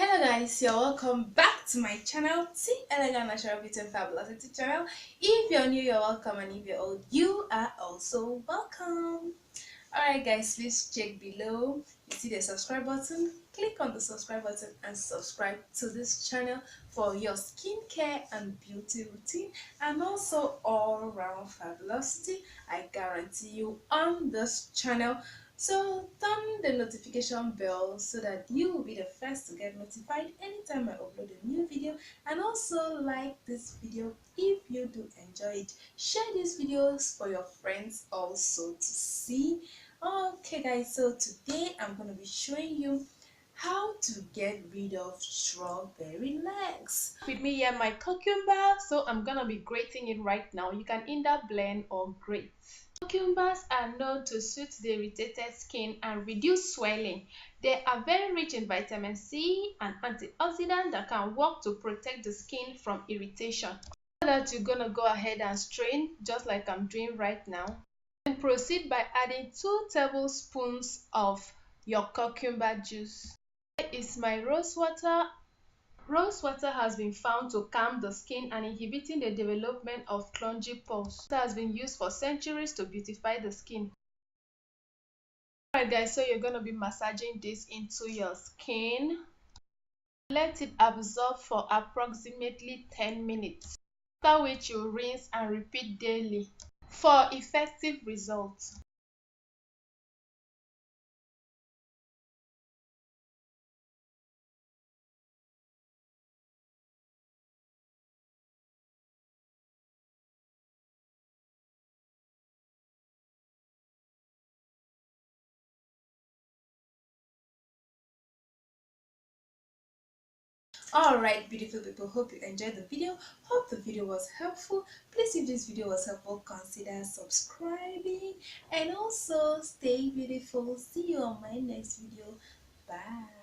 Hello guys, you're welcome back to my channel, T Elegant Natural Beauty and Fabulosity channel. If you're new, you're welcome, and if you're old, you are also welcome. Alright guys, please check below. You see the subscribe button. Click on the subscribe button and subscribe to this channel for your skincare and beauty routine and also all around fabulosity. I guarantee you on this channel. So turn the notification bell so that you will be the first to get notified anytime I upload a new video, and also like this video if you do enjoy it. Share these videos for your friends also to see. Okay guys, so today I'm going to be showing you how to get rid of strawberry legs. With me here my cucumber, so I'm gonna be grating it right now. You can either blend or grate. Cucumbers are known to soothe the irritated skin and reduce swelling. They are very rich in vitamin C and antioxidant that can work to protect the skin from irritation. So that you're gonna go ahead and strain just like I'm doing right now. And proceed by adding 2 tablespoons of your cucumber juice. Here is my rose water. Rose water has been found to calm the skin and inhibiting the development of clungy pores. It has been used for centuries to beautify the skin. Alright guys, so you're going to be massaging this into your skin. Let it absorb for approximately 10 minutes, after which you rinse and repeat daily for effective results. Alright beautiful people, hope you enjoyed the video. Hope the video was helpful. Please, if this video was helpful, consider subscribing and also stay beautiful. See you on my next video. Bye.